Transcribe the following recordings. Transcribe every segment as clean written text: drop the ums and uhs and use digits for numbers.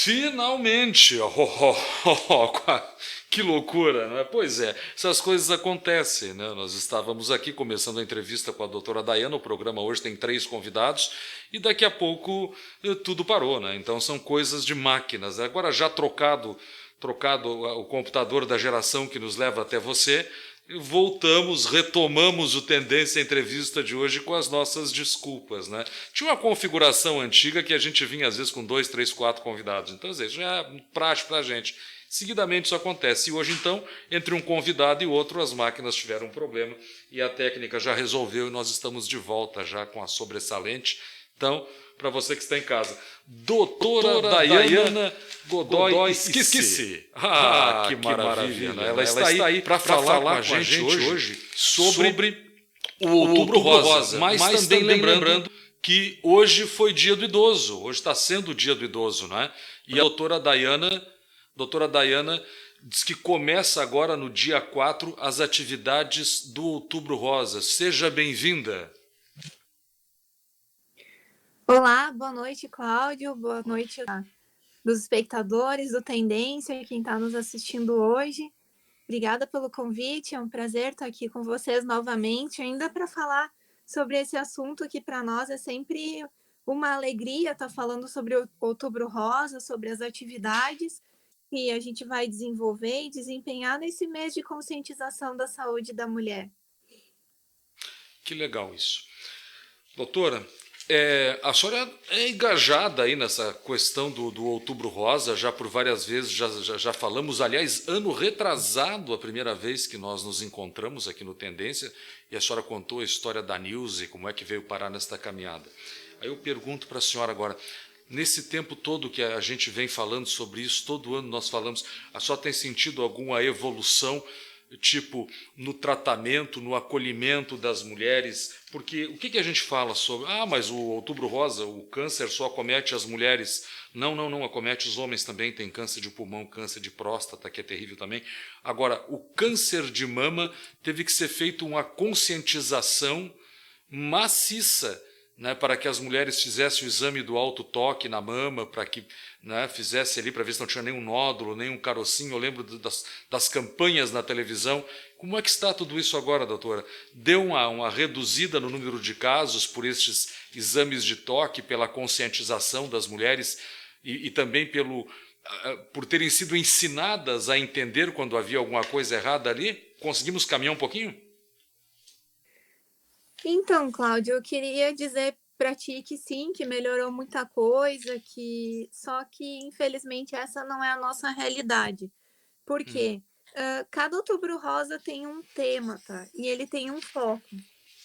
Finalmente! Que loucura, não é? Pois é, essas coisas acontecem, né? Nós estávamos aqui começando a entrevista com a doutora Dayana, o programa hoje tem 3 convidados, e daqui a pouco tudo parou, né? Então são coisas de máquinas. Agora já trocado o computador da geração que nos leva até você, retomamos o Tendência Entrevista de hoje com as nossas desculpas, né? Tinha uma configuração antiga que a gente vinha às vezes com 2, 3, 4 convidados. Então, às vezes, já é prático para a gente. Seguidamente isso acontece. E hoje, então, entre um convidado e outro, as máquinas tiveram um problema e a técnica já resolveu e nós estamos de volta já com a sobressalente. Então, para você que está em casa, doutora Dayana Godoy Esquisse. Que maravilha, né? Ela está aí para falar com a gente hoje sobre o Outubro Rosa, mas também lembrando que hoje foi dia do idoso, hoje está sendo o dia do idoso, não é? E a doutora Dayana diz que começa agora no dia 4 as atividades do Outubro Rosa. Seja bem-vinda. Olá, boa noite, Cláudio, boa noite dos espectadores do Tendência, quem está nos assistindo hoje. Obrigada pelo convite, é um prazer estar aqui com vocês novamente, ainda para falar sobre esse assunto que para nós é sempre uma alegria estar falando sobre o Outubro Rosa, sobre as atividades que a gente vai desenvolver e desempenhar nesse mês de conscientização da saúde da mulher. Que legal isso. Doutora, a senhora é engajada aí nessa questão do Outubro Rosa, já por várias vezes, já falamos, aliás, ano retrasado, a primeira vez que nós nos encontramos aqui no Tendência, e a senhora contou a história da Nilce, como é que veio parar nesta caminhada. Aí eu pergunto para a senhora agora, nesse tempo todo que a gente vem falando sobre isso, todo ano nós falamos, a senhora tem sentido alguma evolução, tipo, no tratamento, no acolhimento das mulheres? Porque o que a gente fala sobre... mas o Outubro Rosa, o câncer só acomete as mulheres. Não, acomete os homens também, tem câncer de pulmão, câncer de próstata, que é terrível também. Agora, o câncer de mama teve que ser feita uma conscientização maciça, né, para que as mulheres fizessem o exame do autotoque na mama, para que, né, fizesse ali para ver se não tinha nenhum nódulo, nenhum carocinho. Eu lembro das campanhas na televisão. Como é que está tudo isso agora, doutora? Deu uma reduzida no número de casos por estes exames de toque, pela conscientização das mulheres e também por terem sido ensinadas a entender quando havia alguma coisa errada ali? Conseguimos caminhar um pouquinho? Então, Cláudio, eu queria dizer para ti que sim, que melhorou muita coisa, só que infelizmente essa não é a nossa realidade. Por quê? Cada Outubro Rosa tem um tema, tá? E ele tem um foco.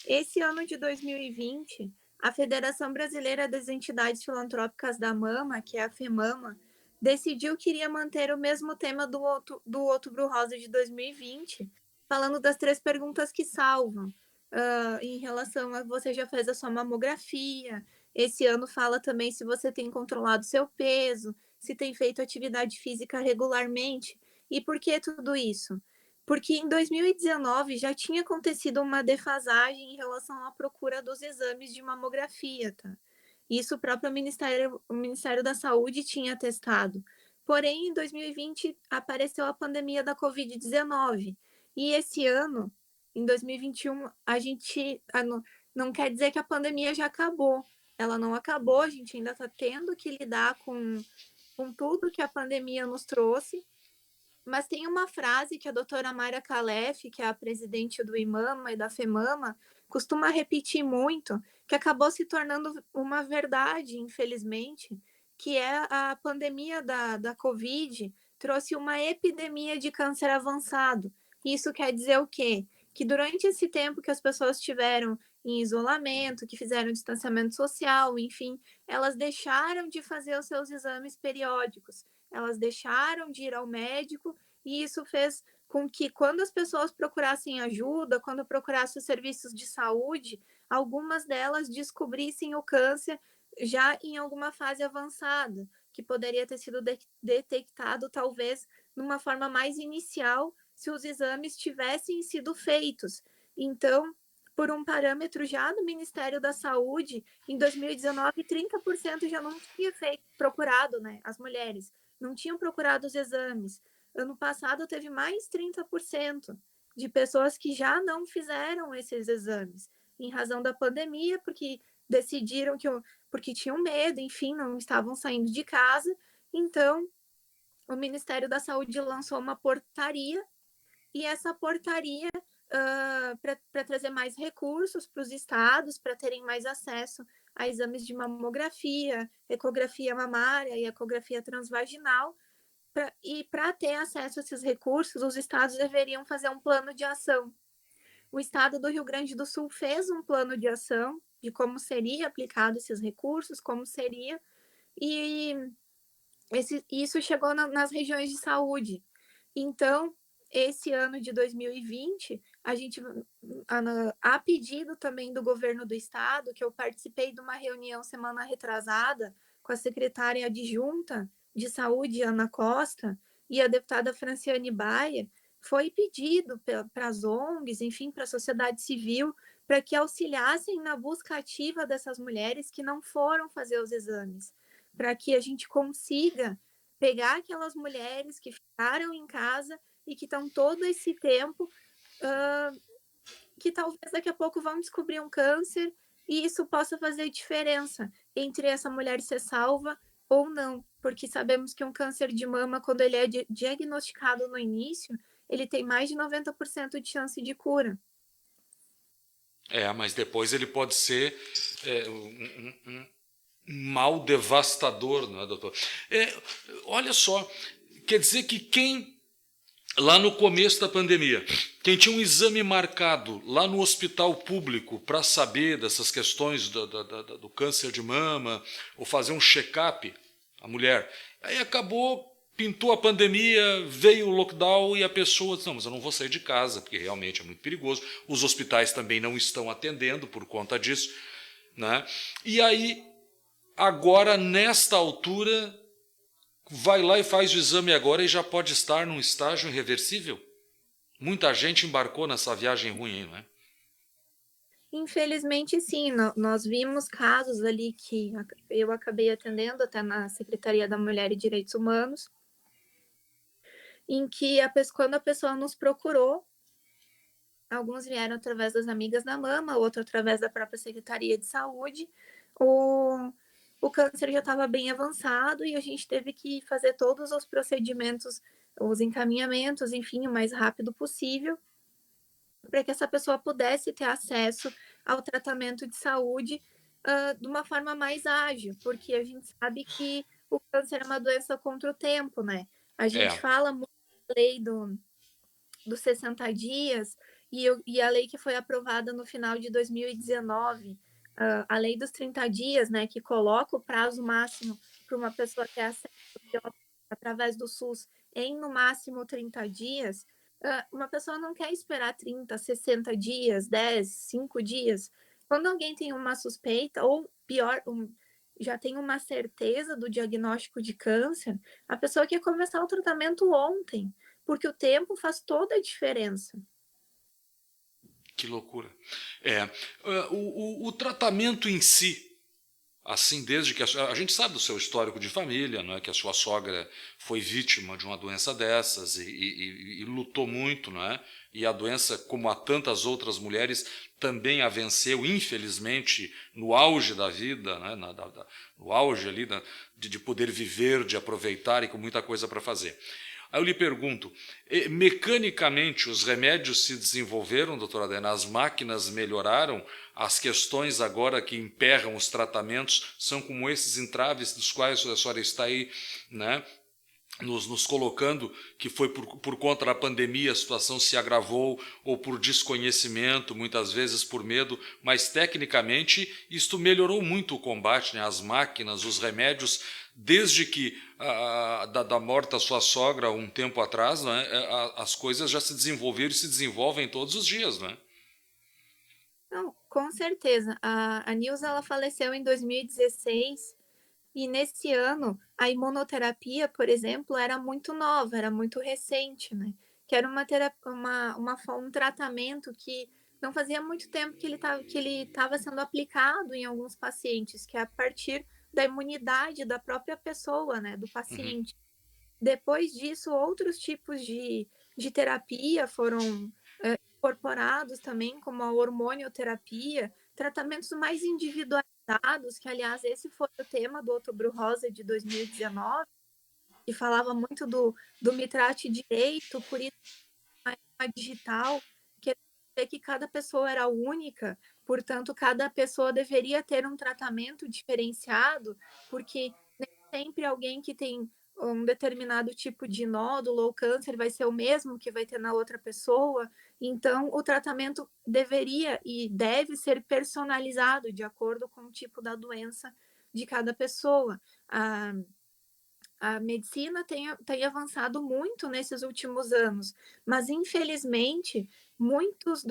Esse ano de 2020, a Federação Brasileira das Entidades Filantrópicas da Mama, que é a FEMAMA, decidiu que iria manter o mesmo tema do Outubro Rosa de 2020, falando das 3 perguntas que salvam. Em relação a você já fez a sua mamografia, esse ano fala também se você tem controlado seu peso, se tem feito atividade física regularmente. E por que tudo isso? Porque em 2019 já tinha acontecido uma defasagem em relação à procura dos exames de mamografia, tá? Isso o próprio o Ministério da Saúde tinha testado. Porém, em 2020 apareceu a pandemia da Covid-19. E esse ano, em 2021, a gente não quer dizer que a pandemia já acabou. Ela não acabou, a gente ainda está tendo que lidar com tudo que a pandemia nos trouxe. Mas tem uma frase que a doutora Mayra Calef, que é a presidente do IMAMA e da FEMAMA, costuma repetir muito, que acabou se tornando uma verdade, infelizmente, que é a pandemia da Covid trouxe uma epidemia de câncer avançado. Isso quer dizer o quê? Que durante esse tempo que as pessoas estiveram em isolamento, que fizeram distanciamento social, enfim, elas deixaram de fazer os seus exames periódicos, elas deixaram de ir ao médico e isso fez com que quando as pessoas procurassem ajuda, quando procurassem os serviços de saúde, algumas delas descobrissem o câncer já em alguma fase avançada, que poderia ter sido detectado talvez numa forma mais inicial se os exames tivessem sido feitos. Então, por um parâmetro já do Ministério da Saúde, em 2019, 30% já não tinha procurado, né? As mulheres não tinham procurado os exames. Ano passado teve mais 30% de pessoas que já não fizeram esses exames, em razão da pandemia, porque decidiram porque tinham medo, enfim, não estavam saindo de casa. Então, o Ministério da Saúde lançou uma portaria, e essa portaria, para trazer mais recursos para os estados, para terem mais acesso a exames de mamografia, ecografia mamária e ecografia transvaginal. E para ter acesso a esses recursos, os estados deveriam fazer um plano de ação. O estado do Rio Grande do Sul fez um plano de ação de como seria aplicado esses recursos, como seria, e isso chegou nas regiões de saúde. Então, esse ano de 2020, a gente, a pedido também do governo do estado, que eu participei de uma reunião semana retrasada com a secretária adjunta de saúde, Ana Costa, e a deputada Franciane Baia, foi pedido para as ONGs, enfim, para a sociedade civil, para que auxiliassem na busca ativa dessas mulheres que não foram fazer os exames, para que a gente consiga pegar aquelas mulheres que ficaram em casa e que estão todo esse tempo, que talvez daqui a pouco vão descobrir um câncer, e isso possa fazer diferença entre essa mulher ser salva ou não, porque sabemos que um câncer de mama, quando ele é diagnosticado no início, ele tem mais de 90% de chance de cura. Mas depois ele pode ser um mal devastador, não é, doutor? Olha só, quer dizer que lá no começo da pandemia, quem tinha um exame marcado lá no hospital público para saber dessas questões do câncer de mama, ou fazer um check-up, a mulher, aí acabou, pintou a pandemia, veio o lockdown e a pessoa disse, não, mas eu não vou sair de casa, porque realmente é muito perigoso. Os hospitais também não estão atendendo por conta disso, né? E aí, agora, nesta altura, vai lá e faz o exame agora e já pode estar num estágio irreversível? Muita gente embarcou nessa viagem ruim, não é? Infelizmente, sim. Nós vimos casos ali que eu acabei atendendo até na Secretaria da Mulher e Direitos Humanos, em que quando a pessoa nos procurou, alguns vieram através das amigas da mama, outro através da própria Secretaria de Saúde. O câncer já estava bem avançado e a gente teve que fazer todos os procedimentos, os encaminhamentos, enfim, o mais rápido possível, para que essa pessoa pudesse ter acesso ao tratamento de saúde de uma forma mais ágil, porque a gente sabe que o câncer é uma doença contra o tempo, né? A gente fala muito da lei dos 60 dias, e a lei que foi aprovada no final de 2019, a lei dos 30 dias, né, que coloca o prazo máximo para uma pessoa ter acesso através do SUS em no máximo 30 dias, uma pessoa não quer esperar 30, 60 dias, 10, 5 dias. Quando alguém tem uma suspeita, ou pior, já tem uma certeza do diagnóstico de câncer, a pessoa quer começar o tratamento ontem, porque o tempo faz toda a diferença. Que loucura. O tratamento em si, assim, desde que a gente sabe do seu histórico de família, não é, que a sua sogra foi vítima de uma doença dessas e lutou muito, não é? E a doença, como a tantas outras mulheres, também a venceu, infelizmente, no auge da vida, né? No auge ali de poder viver, de aproveitar e com muita coisa para fazer. Aí eu lhe pergunto, mecanicamente os remédios se desenvolveram, doutora Adena? As máquinas melhoraram? As questões agora que emperram os tratamentos são como esses entraves dos quais a senhora está aí, né, nos colocando, que foi por conta da pandemia, a situação se agravou, ou por desconhecimento, muitas vezes por medo, mas tecnicamente isto melhorou muito o combate, né? As máquinas, os remédios, desde que da morte da sua sogra um tempo atrás, não é? As coisas já se desenvolveram e se desenvolvem todos os dias, não é? Não, com certeza. A Nilza, ela faleceu em 2016, e nesse ano a imunoterapia, por exemplo, era muito nova, era muito recente, né? Que era um tratamento que não fazia muito tempo que ele estava sendo aplicado em alguns pacientes, que é a partir da imunidade da própria pessoa, né, do Uhum, paciente. Depois disso, outros tipos de terapia foram incorporados também, como a hormonioterapia, tratamentos mais individualizados, que, aliás, esse foi o tema do Outubro Rosa de 2019, que falava muito do me trate direito, por isso a digital, que é que cada pessoa era única, portanto, cada pessoa deveria ter um tratamento diferenciado, porque nem sempre alguém que tem um determinado tipo de nódulo ou câncer vai ser o mesmo que vai ter na outra pessoa. Então, o tratamento deveria e deve ser personalizado de acordo com o tipo da doença de cada pessoa. A medicina tem avançado muito nesses últimos anos, mas infelizmente muitos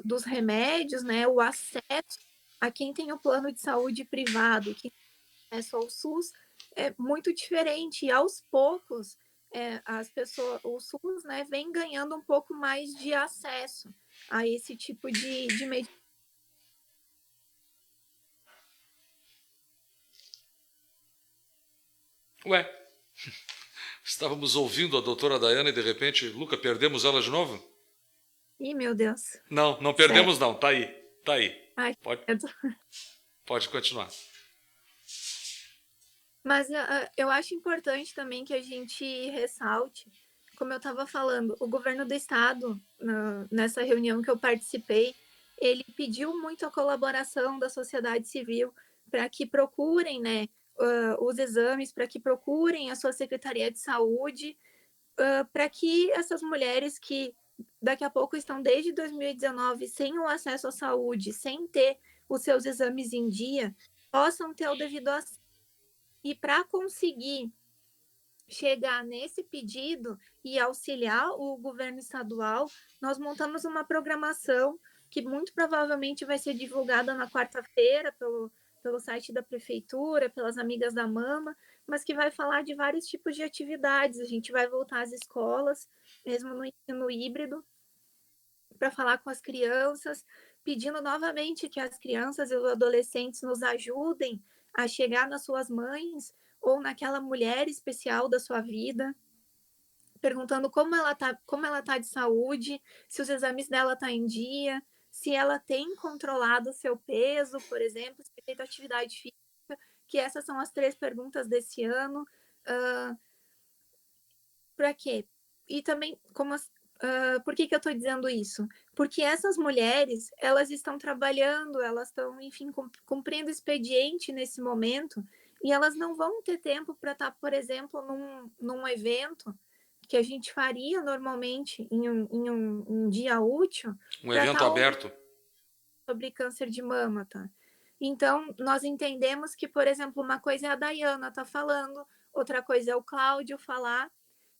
dos remédios, né, o acesso a quem tem o plano de saúde privado, quem tem acesso ao SUS, é muito diferente. E aos poucos, as pessoas, o SUS, né, vem ganhando um pouco mais de acesso a esse tipo de medicina. ué, estávamos ouvindo a doutora Daiane e de repente, Luca, perdemos ela de novo? Ih, meu Deus, Não, não sério. perdemos não, tá aí, tá aí. Ai, Pode, pode continuar. mas eu acho importante também que a gente ressalte, como eu estava falando, o governo do estado, nessa reunião que eu participei, ele pediu muito a colaboração da sociedade civil para que procurem, né, os exames, para que procurem a sua Secretaria de Saúde, para que essas mulheres que daqui a pouco estão desde 2019 sem o acesso à saúde, sem ter os seus exames em dia, possam ter o devido acesso. E para conseguir chegar nesse pedido e auxiliar o governo estadual, nós montamos uma programação que muito provavelmente vai ser divulgada na quarta-feira pelo site da prefeitura, pelas amigas da mama, mas que vai falar de vários tipos de atividades. A gente vai voltar às escolas, mesmo no ensino híbrido, para falar com as crianças, pedindo novamente que as crianças e os adolescentes nos ajudem a chegar nas suas mães ou naquela mulher especial da sua vida, perguntando como ela tá de saúde, se os exames dela tá em dia, se ela tem controlado o seu peso, por exemplo, se tem feito atividade física, que essas são as 3 perguntas desse ano. Uh, para quê? E também, por que eu estou dizendo isso? Porque essas mulheres, elas estão trabalhando, elas estão, enfim, cumprindo expediente nesse momento, e elas não vão ter tempo para estar, por exemplo, num evento que a gente faria normalmente em um dia útil, Um para evento estar ouvindo aberto? sobre câncer de mama, tá? Então, nós entendemos que, por exemplo, uma coisa é a Dayana tá falando, outra coisa é o Cláudio falar,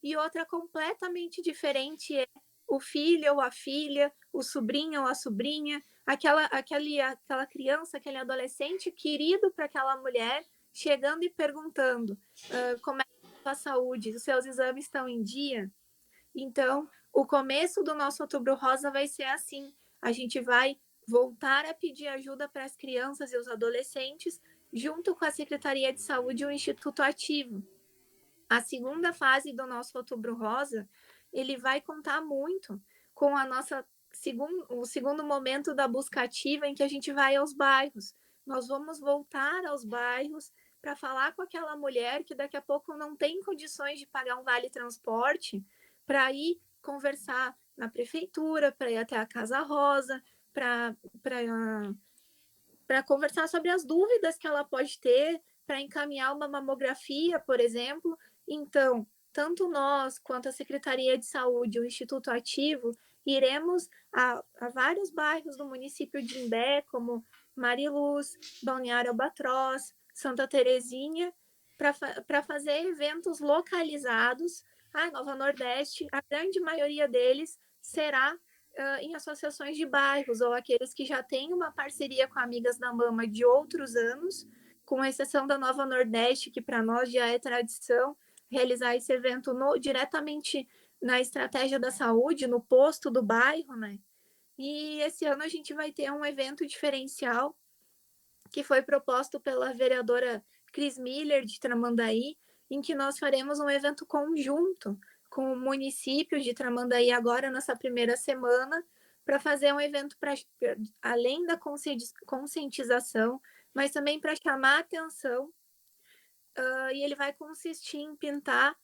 e outra completamente diferente é o filho ou a filha, o sobrinho ou a sobrinha, aquela criança, aquele adolescente querido para aquela mulher, chegando e perguntando como é a sua saúde, os seus exames estão em dia. Então, o começo do nosso Outubro Rosa vai ser assim. A gente vai voltar a pedir ajuda para as crianças e os adolescentes, junto com a Secretaria de Saúde e o Instituto Ativo. A segunda fase do nosso Outubro Rosa, ele vai contar muito com o segundo momento da busca ativa, em que a gente vai aos bairros. Nós vamos voltar aos bairros para falar com aquela mulher que daqui a pouco não tem condições de pagar um vale transporte, para ir conversar na prefeitura, para ir até a Casa Rosa, para conversar sobre as dúvidas que ela pode ter, para encaminhar uma mamografia, por exemplo. Então, tanto nós quanto a Secretaria de Saúde, o Instituto Ativo, iremos a vários bairros do município de Imbé, como Mariluz, Balneário Albatroz, Santa Terezinha, para fazer eventos localizados. A Nova Nordeste, a grande maioria deles será em associações de bairros ou aqueles que já têm uma parceria com Amigas da Mama de outros anos, com exceção da Nova Nordeste, que para nós já é tradição realizar esse evento diretamente na estratégia da saúde, no posto do bairro, né? E esse ano a gente vai ter um evento diferencial que foi proposto pela vereadora Cris Miller, de Tramandaí, em que nós faremos um evento conjunto com o município de Tramandaí agora nessa primeira semana, para fazer um evento para além da conscientização, mas também para chamar a atenção. E ele vai consistir em pintar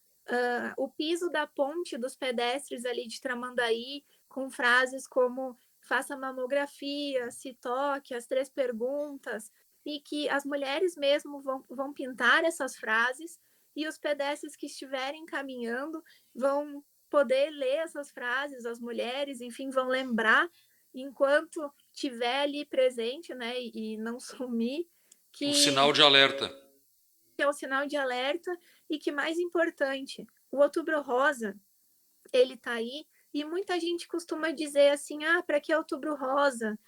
o piso da ponte dos pedestres ali de Tramandaí, com frases como faça mamografia, se toque, as 3 perguntas, e que as mulheres mesmo vão pintar essas frases, e os pedestres que estiverem caminhando vão poder ler essas frases, as mulheres, enfim, vão lembrar, enquanto tiver ali presente, né, e não sumir, O que sinal de alerta. é o sinal de alerta e que, mais importante, o Outubro Rosa, ele tá aí e muita gente costuma dizer assim, para que Outubro Rosa?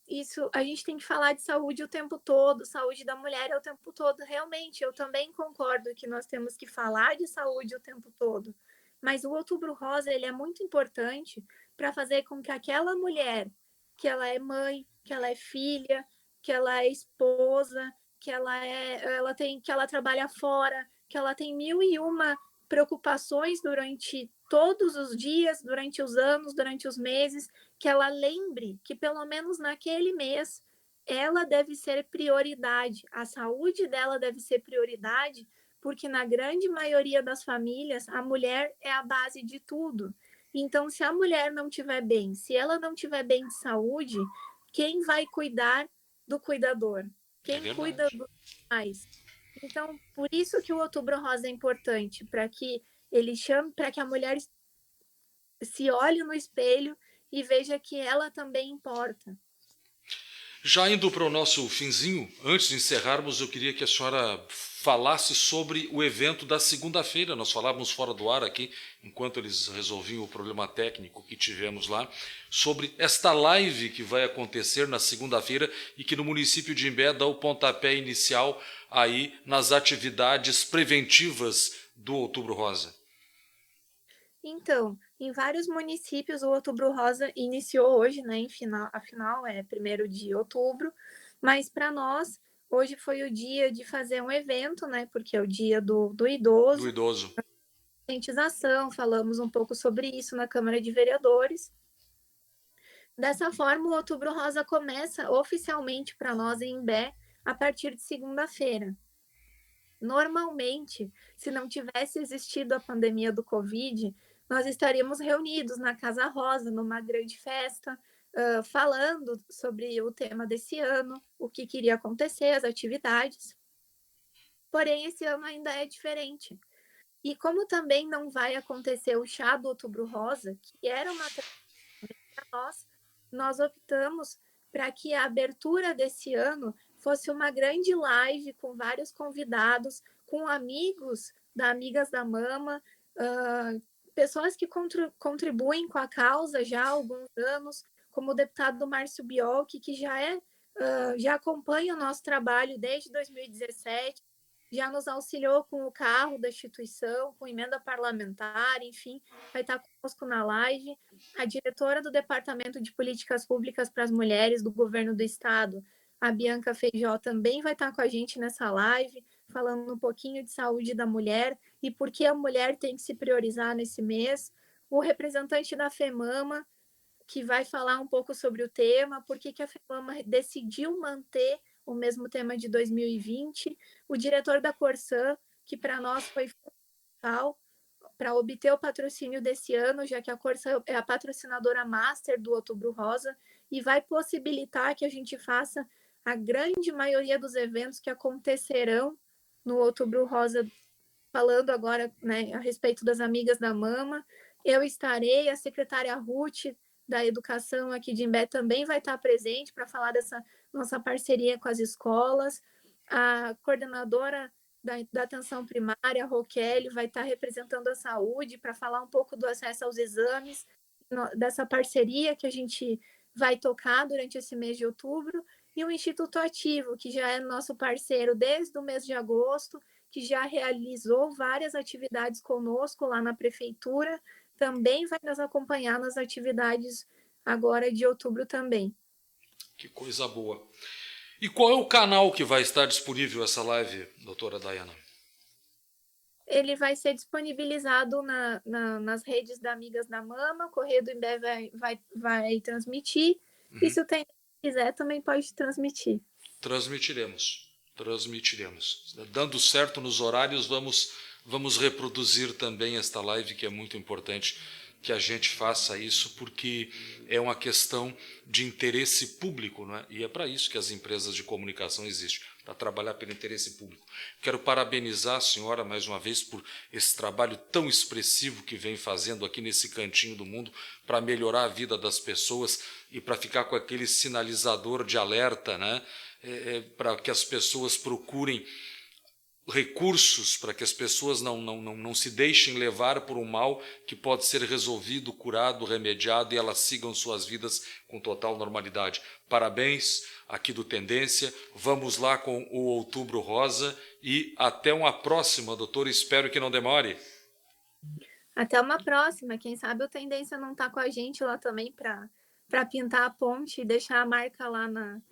Isso, a gente tem que falar de saúde o tempo todo, saúde da mulher é o tempo todo. Realmente, eu também concordo que nós temos que falar de saúde o tempo todo. Mas o Outubro Rosa, ele é muito importante para fazer com que aquela mulher, que ela é mãe, que ela é filha, que ela é esposa, que ela trabalha fora, que ela tem mil e uma preocupações durante todos os dias, durante os anos, durante os meses, que ela lembre que pelo menos naquele mês ela deve ser prioridade, a saúde dela deve ser prioridade, porque na grande maioria das famílias a mulher é a base de tudo. Então, se a mulher não estiver bem, se ela não estiver bem de saúde, quem vai cuidar do cuidador? É Quem cuida verdade. dos pais? Então, por isso que o Outubro Rosa é importante, para que ele chame, para que a mulher se olhe no espelho e veja que ela também importa. Já indo para o nosso finzinho, antes de encerrarmos, eu queria que a senhora falasse sobre o evento da segunda-feira. Nós falávamos fora do ar aqui, enquanto eles resolviam o problema técnico que tivemos lá, sobre esta live que vai acontecer na segunda-feira e que no município de Imbé dá o pontapé inicial aí nas atividades preventivas do Outubro Rosa. Então, em vários municípios, o Outubro Rosa iniciou hoje, né? Afinal, é 1º de outubro, mas para nós, hoje foi o dia de fazer um evento, né? Porque é o dia do Do idoso, idoso. conscientização, falamos um pouco sobre isso na Câmara de Vereadores. Dessa forma, o Outubro Rosa começa oficialmente para nós em Imbé a partir de segunda-feira. Normalmente, se não tivesse existido a pandemia do Covid, nós estaríamos reunidos na Casa Rosa, numa grande festa, falando sobre o tema desse ano, o que queria acontecer, as atividades. Porém, esse ano ainda é diferente. E como também não vai acontecer o chá do Outubro Rosa, que era uma para nós optamos para que a abertura desse ano fosse uma grande live com vários convidados, com amigos da Amigas da Mama, pessoas que contribuem com a causa já há alguns anos, como o deputado Márcio Biolchi, que já acompanha o nosso trabalho desde 2017, já nos auxiliou com o carro da instituição, com emenda parlamentar, enfim, vai estar conosco na live. A diretora do Departamento de Políticas Públicas para as Mulheres do Governo do Estado, a Bianca Feijó, também vai estar com a gente nessa live, falando um pouquinho de saúde da mulher e por que a mulher tem que se priorizar nesse mês. O representante da FEMAMA, que vai falar um pouco sobre o tema, por que a FEMAMA decidiu manter o mesmo tema de 2020. O diretor da Corsã, que para nós foi fundamental para obter o patrocínio desse ano, já que a Corsã é a patrocinadora master do Outubro Rosa e vai possibilitar que a gente faça a grande maioria dos eventos que acontecerão no Outubro Rosa, falando agora, né, a respeito das Amigas da Mama. Eu estarei, a secretária Ruth da Educação aqui de Imbé também vai estar presente para falar dessa nossa parceria com as escolas. A coordenadora da atenção primária, a Roquelle, vai estar representando a saúde para falar um pouco do acesso aos exames, dessa parceria que a gente vai tocar durante esse mês de outubro, e o Instituto Ativo, que já é nosso parceiro desde o mês de agosto, que já realizou várias atividades conosco lá na prefeitura, também vai nos acompanhar nas atividades agora de outubro também. Que coisa boa. E qual é o canal que vai estar disponível essa live, doutora Dayana? Ele vai ser disponibilizado nas redes da Amigas da Mama, o Correio do Imbé vai transmitir, e se o Tendência quiser também pode transmitir. Transmitiremos. Dando certo nos horários, vamos reproduzir também esta live, que é muito importante que a gente faça isso, porque é uma questão de interesse público, não é? E é para isso que as empresas de comunicação existem, para trabalhar pelo interesse público. Quero parabenizar a senhora mais uma vez por esse trabalho tão expressivo que vem fazendo aqui nesse cantinho do mundo para melhorar a vida das pessoas e para ficar com aquele sinalizador de alerta, né? Para que as pessoas procurem recursos, para que as pessoas não se deixem levar por um mal que pode ser resolvido, curado, remediado e elas sigam suas vidas com total normalidade. Parabéns aqui do Tendência, vamos lá com o Outubro Rosa e até uma próxima, doutor, espero que não demore. Até uma próxima, quem sabe o Tendência não está com a gente lá também para pintar a ponte e deixar a marca lá na...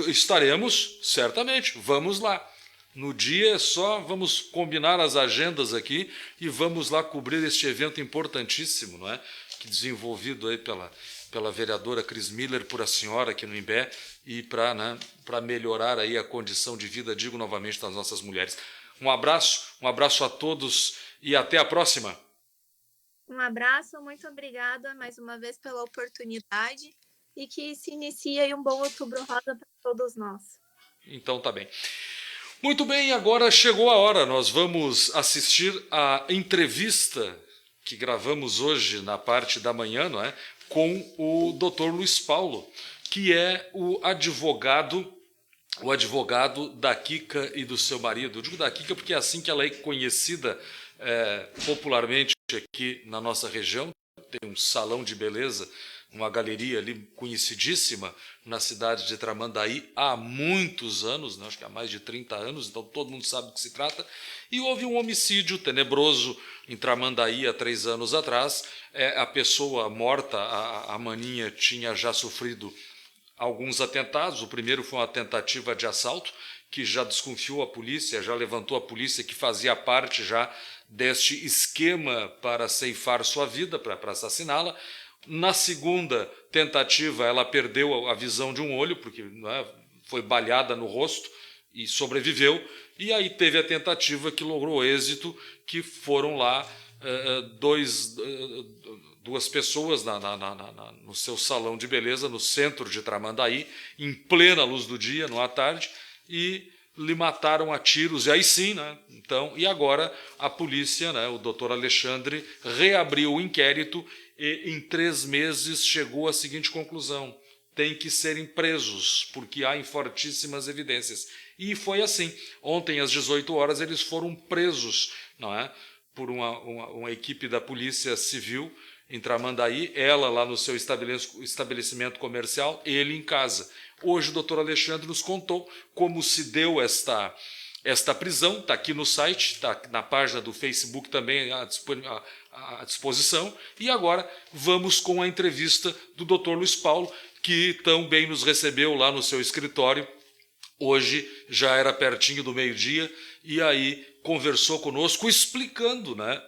Estaremos, certamente, vamos lá. No dia só vamos combinar as agendas aqui e vamos lá cobrir este evento importantíssimo, não é? Que desenvolvido aí pela vereadora Cris Miller, por a senhora aqui no Imbé, e para melhorar aí a condição de vida, digo novamente, das nossas mulheres. Um abraço a todos e até a próxima. Um abraço, muito obrigada mais uma vez pela oportunidade e que se inicie aí um bom Outubro Rosa para todos nós. Então tá bem. Muito bem, agora chegou a hora, nós vamos assistir a entrevista que gravamos hoje na parte da manhã, não é? Com o Dr. Luiz Paulo, que é o advogado da Kika e do seu marido. Eu digo da Kika porque é assim que ela é conhecida popularmente aqui na nossa região. Tem um salão de beleza, uma galeria ali conhecidíssima na cidade de Tramandaí há muitos anos, né? Acho que há mais de 30 anos, então todo mundo sabe do que se trata. E houve um homicídio tenebroso em Tramandaí há 3 anos atrás. A pessoa morta, a maninha, tinha já sofrido alguns atentados. O primeiro foi uma tentativa de assalto, que já desconfiou a polícia, já levantou a polícia, que fazia parte já deste esquema para ceifar sua vida, para assassiná-la. Na segunda tentativa, ela perdeu a visão de um olho, porque foi baleada no rosto e sobreviveu. E aí teve a tentativa que logrou êxito, que foram lá duas pessoas no seu salão de beleza, no centro de Tramandaí, em plena luz do dia, à tarde, e lhe mataram a tiros. E aí sim, né? Então, e agora a polícia, né, o doutor Alexandre, reabriu o inquérito e em 3 meses chegou à seguinte conclusão: tem que serem presos, porque há fortíssimas evidências. E foi assim. Ontem, às 18 horas, eles foram presos, não é? Por uma equipe da Polícia Civil em Tramandaí, ela lá no seu estabelecimento comercial, ele em casa. Hoje o doutor Alexandre nos contou como se deu esta prisão, está aqui no site, está na página do Facebook também à disposição. E agora vamos com a entrevista do doutor Luiz Paulo, que tão bem nos recebeu lá no seu escritório. Hoje já era pertinho do meio-dia e aí conversou conosco explicando, né,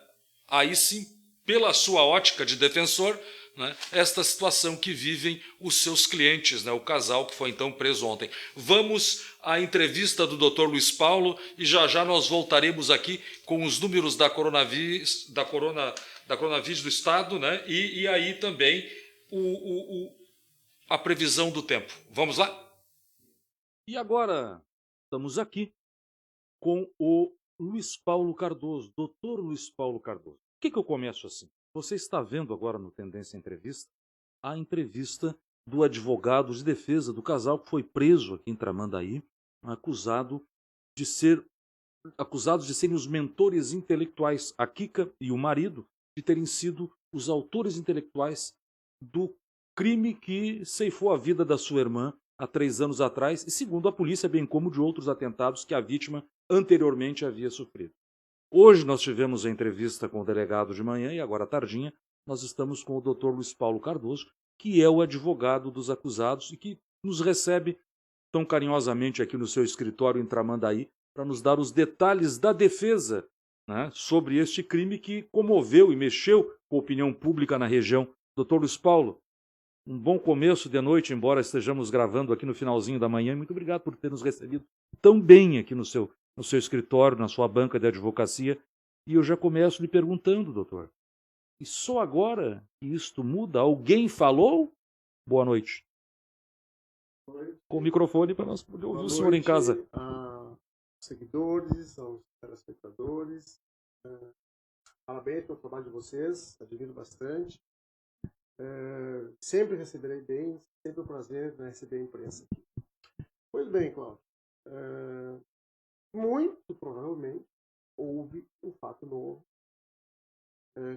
aí sim, pela sua ótica de defensor, né, esta situação que vivem os seus clientes, né, o casal que foi então preso ontem. Vamos à entrevista do Dr. Luiz Paulo e já nós voltaremos aqui com os números da coronavírus do estado, né, e aí também a previsão do tempo. Vamos lá? E agora estamos aqui com o Luiz Paulo Cardoso, Dr. Luiz Paulo Cardoso. Por que eu começo assim? Você está vendo agora no Tendência Entrevista a entrevista do advogado de defesa do casal que foi preso aqui em Tramandaí, acusados de serem os mentores intelectuais, a Kika e o marido, de terem sido os autores intelectuais do crime que ceifou a vida da sua irmã há 3 anos atrás, e segundo a polícia, bem como de outros atentados que a vítima anteriormente havia sofrido. Hoje nós tivemos a entrevista com o delegado de manhã e agora à tardinha nós estamos com o Dr. Luiz Paulo Cardoso, que é o advogado dos acusados e que nos recebe tão carinhosamente aqui no seu escritório em Tramandaí para nos dar os detalhes da defesa, né, sobre este crime que comoveu e mexeu com a opinião pública na região. Doutor Luiz Paulo, um bom começo de noite, embora estejamos gravando aqui no finalzinho da manhã. Muito obrigado por ter nos recebido tão bem aqui no seu escritório, na sua banca de advocacia. E eu já começo lhe perguntando, doutor, e só agora que isto muda? Alguém falou? Boa noite. Com o microfone para nós poder ouvir o senhor em casa. Aos seguidores, aos telespectadores. Parabéns pelo trabalho de vocês, admiro bastante. Sempre receberei bem, sempre um prazer receber a imprensa aqui. Pois bem, Cláudio, muito provavelmente houve um fato novo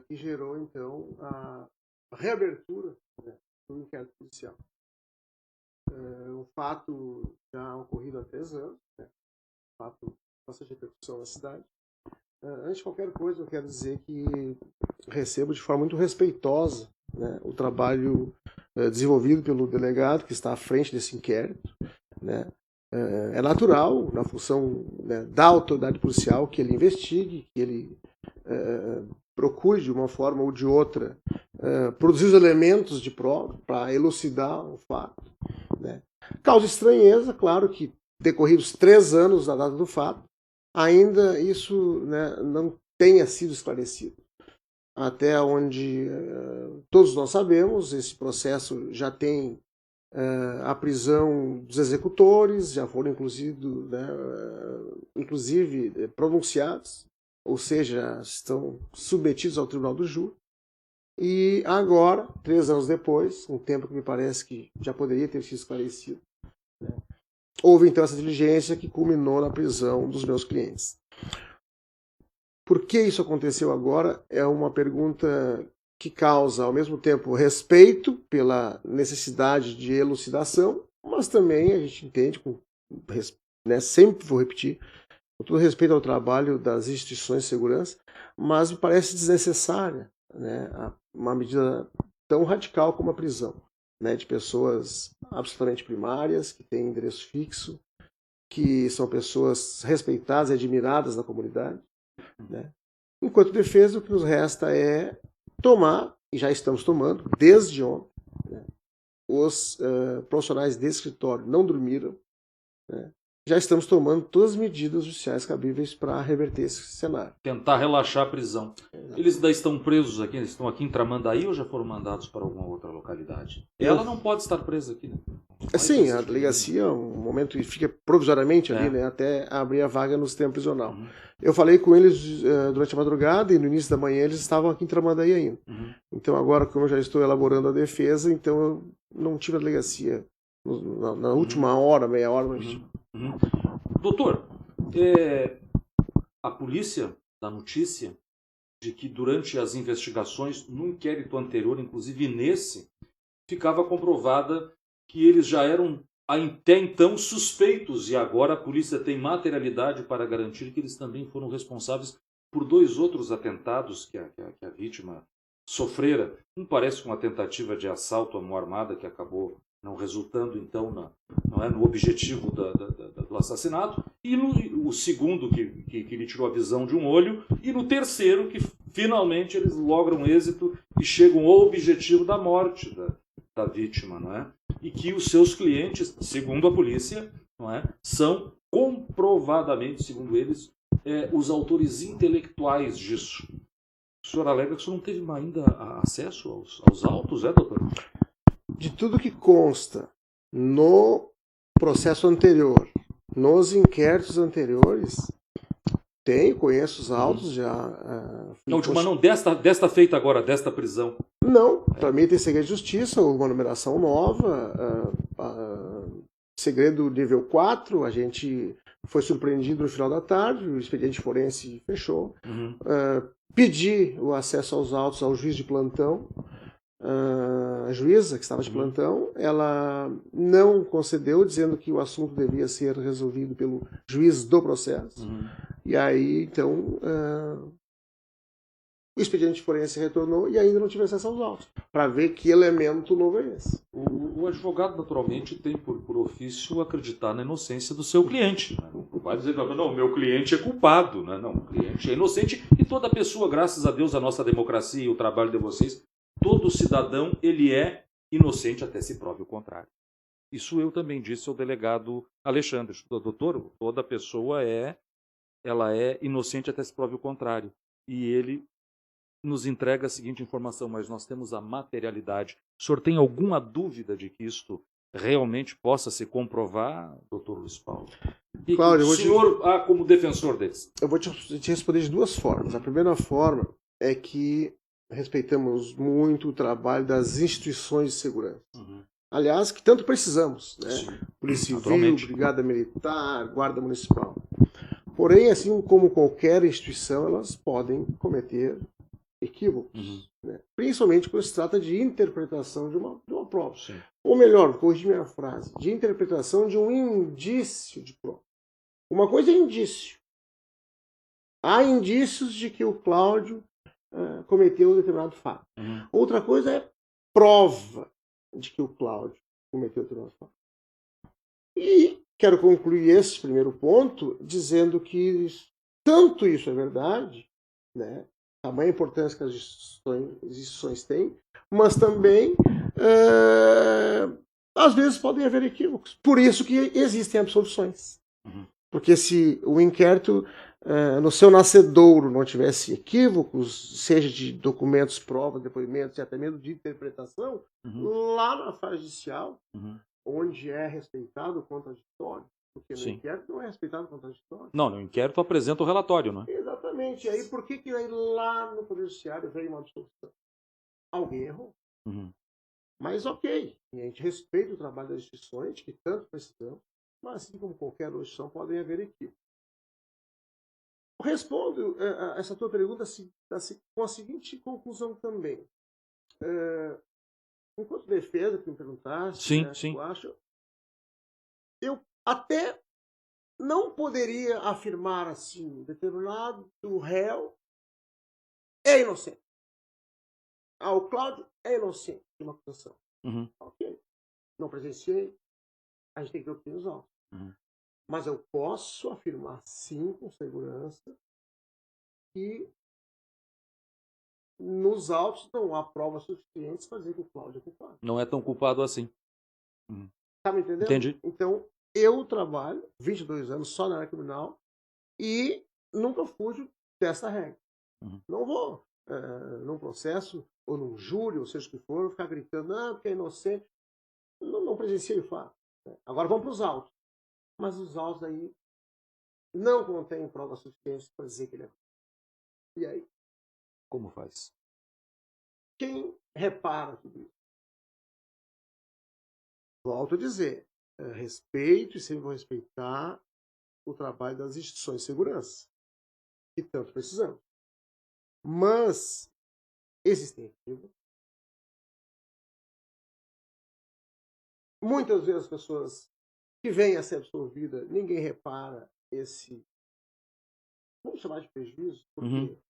que gerou, então, a reabertura, né, do inquérito policial. Um fato já ocorrido há 3 anos, né, um fato de bastante repercussão na cidade. Antes de qualquer coisa, eu quero dizer que recebo de forma muito respeitosa, né, o trabalho desenvolvido pelo delegado que está à frente desse inquérito, né. É natural, na função, né, da autoridade policial, que ele investigue, que ele procure de uma forma ou de outra produzir os elementos de prova para elucidar o fato, né. Causa estranheza, claro, que decorridos 3 anos da data do fato, ainda isso, né, não tenha sido esclarecido. Até onde todos nós sabemos, esse processo já tem a prisão dos executores, já foram inclusive pronunciados, ou seja, estão submetidos ao tribunal do júri. E agora, 3 anos depois, um tempo que me parece que já poderia ter sido esclarecido, né, houve então essa diligência que culminou na prisão dos meus clientes. Por que isso aconteceu agora? É uma pergunta que causa, ao mesmo tempo, respeito pela necessidade de elucidação, mas também a gente entende, né, sempre vou repetir, com todo respeito ao trabalho das instituições de segurança, mas me parece desnecessária, né, uma medida tão radical como a prisão, né, de pessoas absolutamente primárias, que têm endereço fixo, que são pessoas respeitadas e admiradas na comunidade, né. Enquanto defesa, o que nos resta é tomar, e já estamos tomando, desde ontem, né, os profissionais desse escritório não dormiram, né, já estamos tomando todas as medidas judiciais cabíveis para reverter esse cenário. Tentar relaxar a prisão. Eles ainda estão presos aqui, eles estão aqui em Tramandaí ou já foram mandados para alguma outra localidade? Ela não pode estar presa aqui, né? Sim, a delegacia, um momento, fica provisoriamente ali, né, até abrir a vaga no sistema prisional. Eu falei com eles durante a madrugada e no início da manhã eles estavam aqui em Tramandaí ainda. Então agora, como eu já estou elaborando a defesa, então eu não tive a delegacia na última hora, meia hora. Doutor, a polícia dá notícia de que durante as investigações, no inquérito anterior, inclusive nesse, ficava comprovada que eles já eram até então suspeitos e agora a polícia tem materialidade para garantir que eles também foram responsáveis por 2 outros atentados que a vítima sofrera. Um parece uma tentativa de assalto à mão armada que acabou não resultando então no objetivo do assassinato, e o segundo que lhe tirou a visão de um olho, e no terceiro que finalmente eles logram êxito e chegam ao objetivo da morte da vítima, não é? E que os seus clientes, segundo a polícia, não é, são comprovadamente, segundo eles, os autores intelectuais disso. O senhor alega que o senhor não teve ainda acesso aos autos, doutor? De tudo que consta no processo anterior, nos inquéritos anteriores, conheço os autos já. Não, mas não desta feita agora, desta prisão. Não, para mim tem segredo de justiça, uma numeração nova, segredo nível 4, a gente foi surpreendido no final da tarde, o expediente forense fechou. Pedi o acesso aos autos ao juiz de plantão. A juíza que estava de plantão, ela não concedeu, dizendo que o assunto devia ser resolvido pelo juiz do processo. E aí, então, o expediente forense retornou e ainda não tive acesso aos autos, para ver que elemento novo é esse. O advogado, naturalmente, tem por ofício acreditar na inocência do seu cliente. Né? Não vai dizer, não, meu cliente é culpado. Né? Não, o cliente é inocente e toda pessoa, graças a Deus, a nossa democracia e o trabalho de vocês, todo cidadão, ele é inocente até se prove o contrário. Isso eu também disse ao delegado Alexandre. Doutor, toda pessoa ela é inocente até se prove o contrário. E ele nos entrega a seguinte informação, mas nós temos a materialidade. O senhor tem alguma dúvida de que isto realmente possa se comprovar, doutor Luiz Paulo? E Cláudio, o senhor, como defensor deles? Eu vou te responder de duas formas. A primeira forma é que respeitamos muito o trabalho das instituições de segurança. Uhum. Aliás, que tanto precisamos, né? Sim, Polícia Civil, naturalmente. Brigada Militar, Guarda Municipal. Porém, assim como qualquer instituição, elas podem cometer equívocos, né? Principalmente quando se trata de interpretação de uma prova. Sim. Ou melhor, corrigir minha frase, de interpretação de um indício de prova. Uma coisa é indício. Há indícios de que o Cláudio cometeu um determinado fato. Uhum. Outra coisa é prova de que o Cláudio cometeu determinado fato. E quero concluir esse primeiro ponto dizendo que tanto isso é verdade, né? Tamanha importância que as instituições têm, mas também às vezes podem haver equívocos. Por isso que existem absoluções. Uhum. Porque se o inquérito no seu nascedouro não tivesse equívocos, seja de documentos, provas, depoimentos e até mesmo de interpretação, lá na fase judicial, onde é respeitado o contraditório, porque no inquérito não é respeitado o contraditório. Não, no inquérito apresenta o relatório, não é? Exatamente. E aí por que aí lá no Poder Judiciário veio uma absolução? Alguém errou. Mas ok, e a gente respeita o trabalho das instituições, que tanto precisamos, mas assim como qualquer outra instituição, podem haver equívocos. Respondo a essa tua pergunta com a seguinte conclusão também. Enquanto defesa, que me perguntaste, sim, né, sim. Eu até não poderia afirmar assim, determinado réu é inocente. O Cláudio é inocente de uma acusação. Ok. Não presenciei, a gente tem que obter os autos. Mas eu posso afirmar sim, com segurança, que nos autos não há provas suficientes para dizer que o Cláudio é culpado. Não é tão culpado assim. Tá me entendendo? Entendi. Então, eu trabalho 22 anos só na área criminal e nunca fujo dessa regra. Não vou num processo ou num júri, ou seja o que for, ficar gritando, porque é inocente. Não presenciei o fato. Agora vamos para os autos. Mas os autos aí não contêm provas suficientes para dizer que ele é. E aí? Como faz? Quem repara tudo isso? Volto a dizer, respeito e sempre vou respeitar o trabalho das instituições de segurança, que tanto precisamos. Mas existem equívocos. Muitas vezes as pessoas que vêm a ser absolvidas, ninguém repara esse, vamos chamar de prejuízo, porque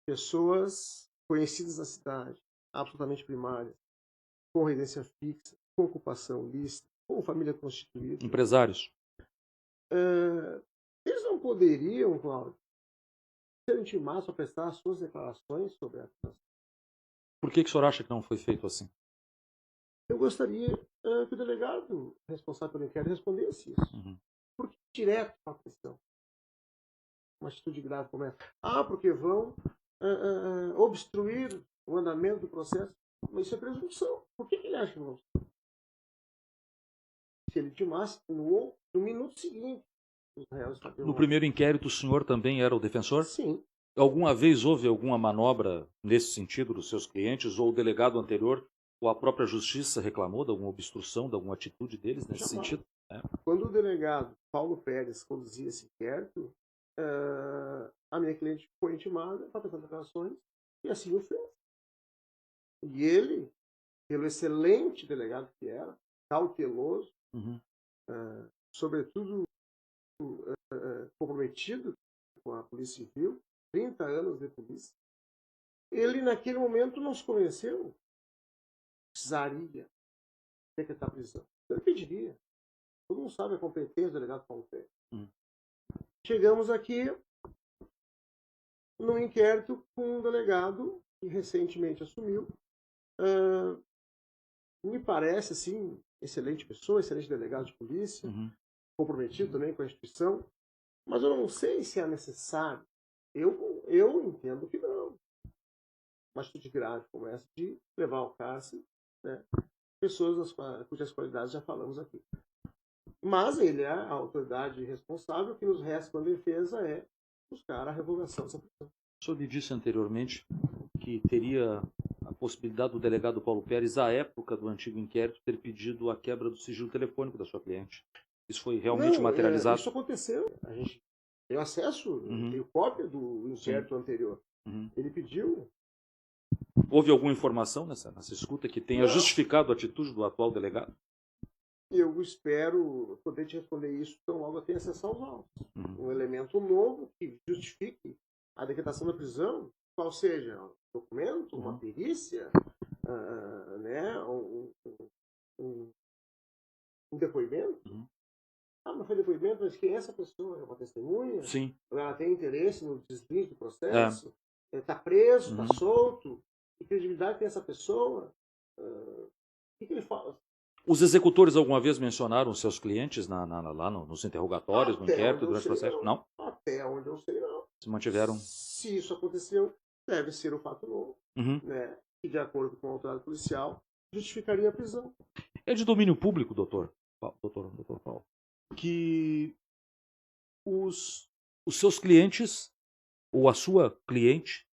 pessoas conhecidas na cidade, absolutamente primárias, com residência fixa, com ocupação lícita, com família constituída. Empresários. Eles não poderiam, Cláudio, ser intimados para prestar as suas declarações sobre a acusação. Por que o senhor acha que não foi feito assim? Eu gostaria que o delegado responsável pelo inquérito respondesse isso. Porque direto para a questão. Uma atitude grave como essa. Porque vão obstruir o andamento do processo. Mas isso é presunção. Por que ele acha que vão? Se ele intimasse no minuto seguinte, os réus estariam... No primeiro inquérito, o senhor também era o defensor? Sim. Alguma vez houve alguma manobra nesse sentido dos seus clientes, ou o delegado anterior, ou a própria justiça reclamou de alguma obstrução, de alguma atitude deles nesse sentido? Quando o delegado Paulo Pérez conduzia esse inquérito, a minha cliente foi intimada para prestar declarações e assim o fez. E ele, pelo excelente delegado que era, cauteloso, sobretudo comprometido com a Polícia Civil, 30 anos de polícia, ele naquele momento não se convenceu, precisaria decretar prisão. Ele pediria. Todo mundo sabe a competência do delegado Paulo Pérez. Chegamos aqui num inquérito com um delegado que recentemente assumiu. Me parece, assim, excelente pessoa, excelente delegado de polícia, comprometido também com a instituição, mas eu não sei se é necessário. Eu entendo que não. Uma atitude grave como essa de levar ao cárcere, né, pessoas cujas qualidades já falamos aqui. Mas ele é a autoridade responsável, que nos resta com a defesa é buscar a revogação dessa prisão. O senhor me disse anteriormente que teria a possibilidade do delegado Paulo Pérez, à época do antigo inquérito, ter pedido a quebra do sigilo telefônico da sua cliente. Isso foi realmente materializado? Isso aconteceu. A gente tem acesso, tem cópia do inquérito anterior. Ele pediu. Houve alguma informação nessa escuta que tenha justificado a atitude do atual delegado? Eu espero poder te responder isso tão logo eu tenha acesso aos autos. Um elemento novo que justifique a decretação da prisão, qual seja um documento, uma perícia, né, um depoimento. Mas foi depoimento, mas quem é essa pessoa? É uma testemunha? Sim. Ela tem interesse no desvio do processo? Está preso, está solto? Que credibilidade tem essa pessoa? O que ele fala? Os executores alguma vez mencionaram seus clientes lá nos interrogatórios, no inquérito, durante o processo? Não? Até onde eu sei, não. Se mantiveram? Se isso aconteceu, deve ser um fato novo, né? E de acordo com a autoridade policial, justificaria a prisão. É de domínio público, doutor Paulo, que os seus clientes, ou a sua cliente,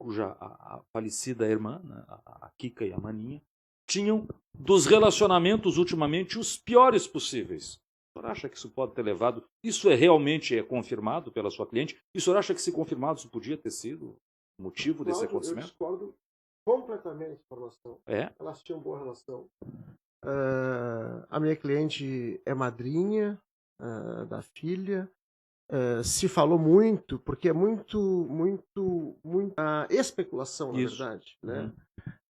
cuja a falecida irmã, né, a Kika e a Maninha, tinham dos relacionamentos ultimamente os piores possíveis. O senhor acha que isso pode ter levado? Isso realmente confirmado pela sua cliente? E o senhor acha que, se confirmado, isso podia ter sido o motivo desse acontecimento? Eu discordo completamente dessa informação. Elas tinham boa relação. A minha cliente é madrinha da filha. Se falou muito, porque é muita especulação, na verdade, né?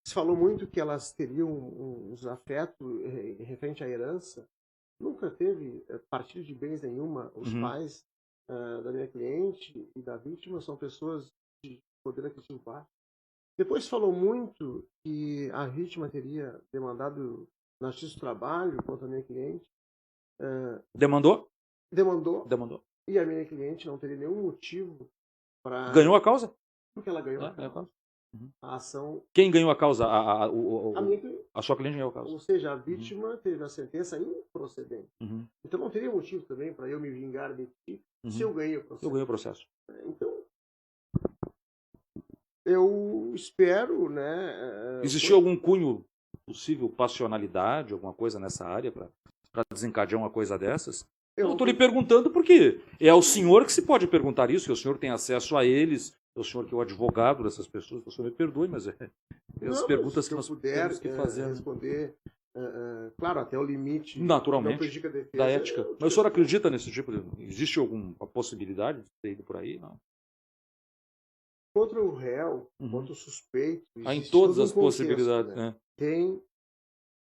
Se falou muito que elas teriam uns afetos referente à herança. Nunca teve partilha de bens nenhuma. Os pais da minha cliente e da vítima são pessoas de poder aquisitivo baixo. Depois falou muito que a vítima teria demandado na Justiça do Trabalho contra a minha cliente. Demandou? Demandou. E a minha cliente não teria nenhum motivo para... Ganhou a causa? Porque ela ganhou a causa. A ação... Quem ganhou a causa? A minha cliente. A sua cliente ganhou a causa. Ou seja, a vítima teve a sentença improcedente. Então não teria motivo também para eu me vingar de ti se eu ganhei o processo. Eu ganhei o processo. Então, eu espero, né... Existiu algum cunho possível, passionalidade, alguma coisa nessa área para desencadear uma coisa dessas? Eu estou lhe perguntando porque é ao senhor que se pode perguntar isso, que o senhor tem acesso a eles, é o senhor que é o advogado dessas pessoas. O senhor me perdoe, mas as perguntas que nós temos que fazer. Responder, claro, até o limite. Naturalmente, da ética. Mas o senhor acredita nesse tipo de... Existe alguma possibilidade de ter ido por aí? Não. Contra o réu, contra o suspeito... Há em todas as possibilidades. Né? Tem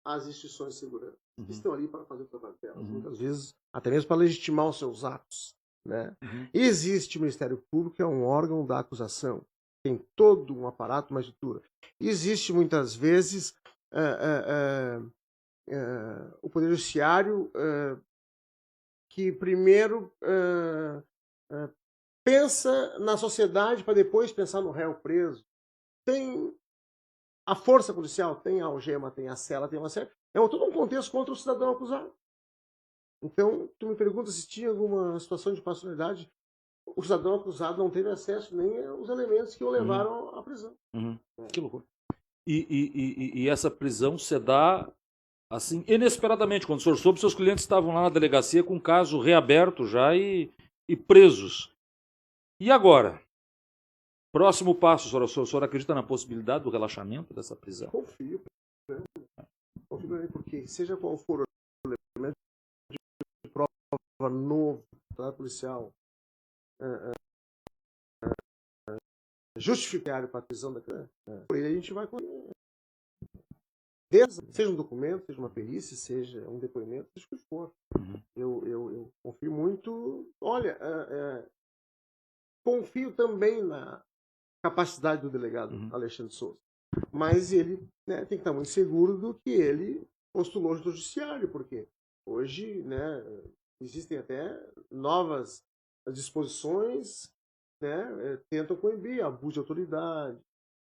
as instituições de segurança que estão ali para fazer o trabalho delas. Muitas vezes, até mesmo para legitimar os seus atos. Né? Existe o Ministério Público, que é um órgão da acusação. Tem todo um aparato, uma estrutura. Existe, muitas vezes, o Poder Judiciário que primeiro pensa na sociedade para depois pensar no réu preso. Tem a força policial, tem a algema, tem a cela, tem uma série. É todo um contexto contra o cidadão acusado. Então, tu me pergunta se tinha alguma situação de passionalidade. O cidadão acusado não teve acesso nem aos elementos que o levaram à prisão. Que loucura. E essa prisão se dá assim, inesperadamente, quando o senhor soube, seus clientes estavam lá na delegacia com o caso reaberto já e presos. E agora? Próximo passo, o senhor acredita na possibilidade do relaxamento dessa prisão? Confio. Confio porque, seja qual for o elemento de prova novo, tá, policial, justificar para a prisão da criança, por ele a gente vai... Seja um documento, seja uma perícia, seja um depoimento, seja o que for. Eu confio muito... Olha, confio também na capacidade do delegado Alexandre Souza. Mas ele, né, tem que estar muito seguro do que ele postulou no judiciário, porque hoje, né, existem até novas disposições, né, tentam coibir abuso de autoridade,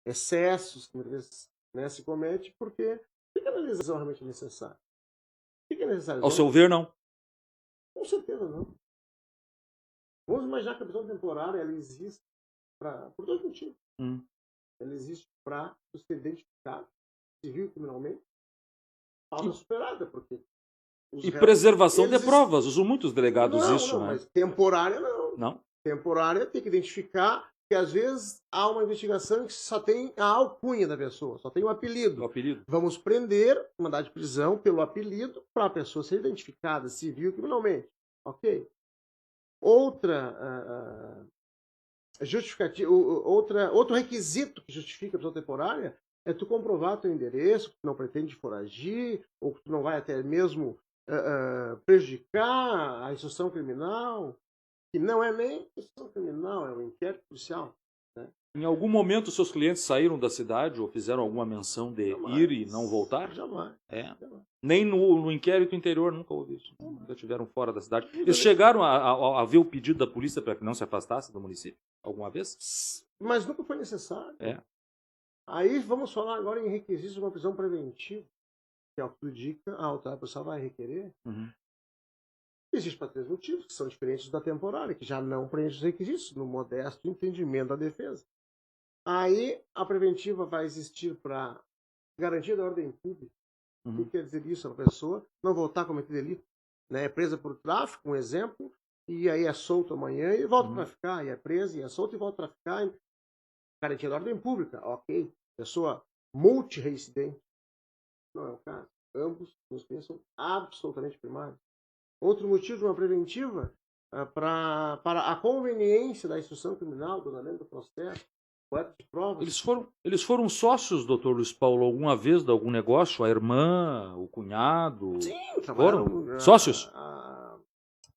excessos que muitas vezes, né, se comete, porque o que a legislação realmente é necessária? O que é necessário? Ao seu ver, não. Com certeza não. Vamos imaginar que a prisão temporária ela existe por dois motivos. Ela existe para ser identificado civil e criminalmente, causa superada, porque... E preservação de provas, usam muitos delegados isso, não, né? Mas temporária não. Não? Temporária tem que identificar que às vezes há uma investigação que só tem a alcunha da pessoa, só tem o apelido. O apelido. Vamos prender, mandar de prisão pelo apelido para a pessoa ser identificada civil e criminalmente. Ok? Outra justificativa, outro requisito que justifica a prisão temporária é tu comprovar teu endereço, que tu não pretende foragir, ou que tu não vai até mesmo prejudicar a instrução criminal, que não é nem instrução criminal, é um inquérito policial. Né? Em algum momento, seus clientes saíram da cidade ou fizeram alguma menção de ir e não voltar? Jamais. Jamais. Nem no inquérito interior nunca houve isso. Nunca estiveram fora da cidade. Eles chegaram a ver o pedido da polícia para que não se afastasse do município? Alguma vez? Mas nunca foi necessário. Aí vamos falar agora em requisitos de uma prisão preventiva, que é o que tudo indica, a autoridade policial vai requerer. Existe para 3 motivos, que são diferentes da temporária, que já não preenche os requisitos, no modesto entendimento da defesa. Aí a preventiva vai existir para garantia da ordem pública. O que quer dizer isso? A pessoa não voltar a cometer delito. Né? É presa por tráfico, um exemplo, e aí é solto amanhã e volta a traficar, e é presa, e é solto e volta a traficar. Garantia da ordem pública, ok. Pessoa multireincidente. Não é o caso. Ambos nos pensam absolutamente primários. Outro motivo de uma preventiva para a conveniência da instrução criminal, do andamento do processo, coleta de provas. Eles foram sócios, doutor Luiz Paulo, alguma vez de algum negócio? A irmã, o cunhado? Sim, foram sócios?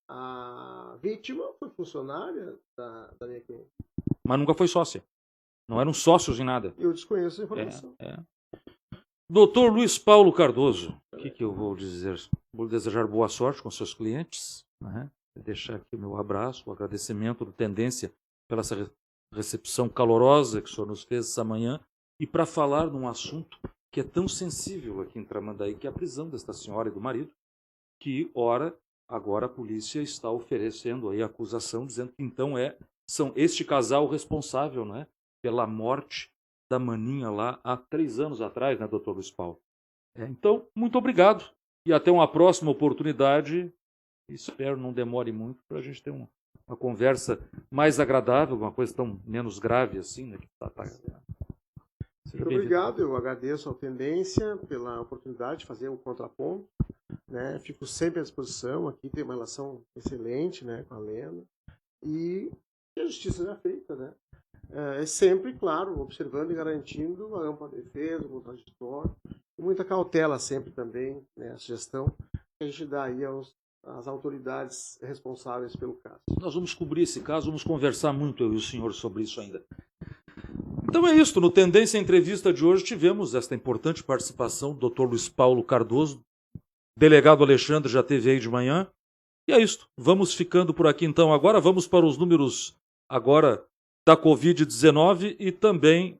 A vítima foi funcionária da minha cliente. Mas nunca foi sócia. Não eram sócios em nada. Eu desconheço a informação. Doutor Luiz Paulo Cardoso, o que eu vou dizer? Vou desejar boa sorte com seus clientes, né? Deixar aqui o meu abraço, o agradecimento do Tendência pela essa recepção calorosa que o senhor nos fez essa manhã e para falar num assunto que é tão sensível aqui em Tramandaí, que é a prisão desta senhora e do marido, que, ora, agora a polícia está oferecendo aí a acusação, dizendo que então são este casal responsável, né, pela morte da maninha lá há 3 anos atrás, né, doutor Luiz Paulo? Então, muito obrigado e até uma próxima oportunidade. Espero não demore muito para a gente ter uma conversa mais agradável, uma coisa tão menos grave assim, né? Muito obrigado, eu agradeço ao Tendência pela oportunidade de fazer um contraponto. Né? Fico sempre à disposição, aqui tem uma relação excelente, né, com a Lena. E a justiça já feita, né? É sempre, claro, observando e garantindo a ampla defesa, o contraditório, com muita cautela sempre também, né, a sugestão que a gente dá aí às autoridades responsáveis pelo caso. Nós vamos cobrir esse caso, vamos conversar muito eu e o senhor sobre isso ainda. Então é isso, no Tendência Entrevista de hoje tivemos esta importante participação do Dr. Luiz Paulo Cardoso, delegado Alexandre já esteve aí de manhã, e é isso, vamos ficando por aqui então. Agora vamos para os números agora da Covid-19 e também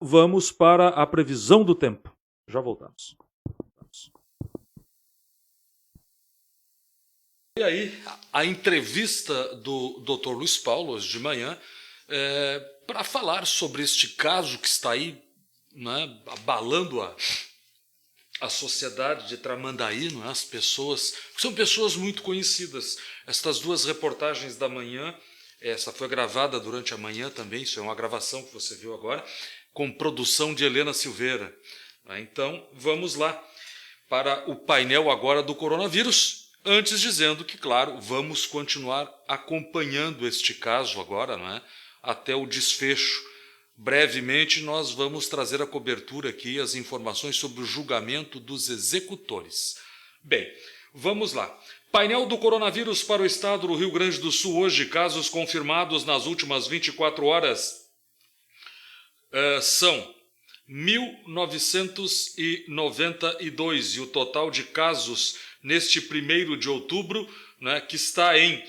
vamos para a previsão do tempo. Já voltamos. E aí, a entrevista do Dr. Luiz Paulo, hoje de manhã, para falar sobre este caso que está aí, né, abalando a sociedade de Tramandaí, não é? As pessoas, são pessoas muito conhecidas. Estas 2 reportagens da manhã, essa foi gravada durante a manhã também, isso é uma gravação que você viu agora, com produção de Helena Silveira. Então, vamos lá para o painel agora do coronavírus, antes dizendo que, claro, vamos continuar acompanhando este caso agora, não é? Até o desfecho brevemente nós vamos trazer a cobertura aqui, as informações sobre o julgamento dos executores. Bem, vamos lá. Painel do coronavírus para o estado do Rio Grande do Sul hoje, casos confirmados nas últimas 24 horas são 1.992 e o total de casos neste 1º de outubro, né, que está em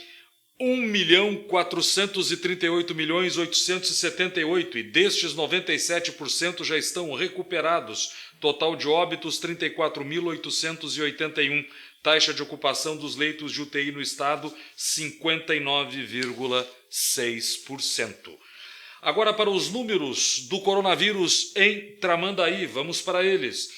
1.438.878 e destes 97% já estão recuperados. Total de óbitos 34.881. Taxa de ocupação dos leitos de UTI no estado 59,6%. Agora para os números do coronavírus em Tramandaí, vamos para eles.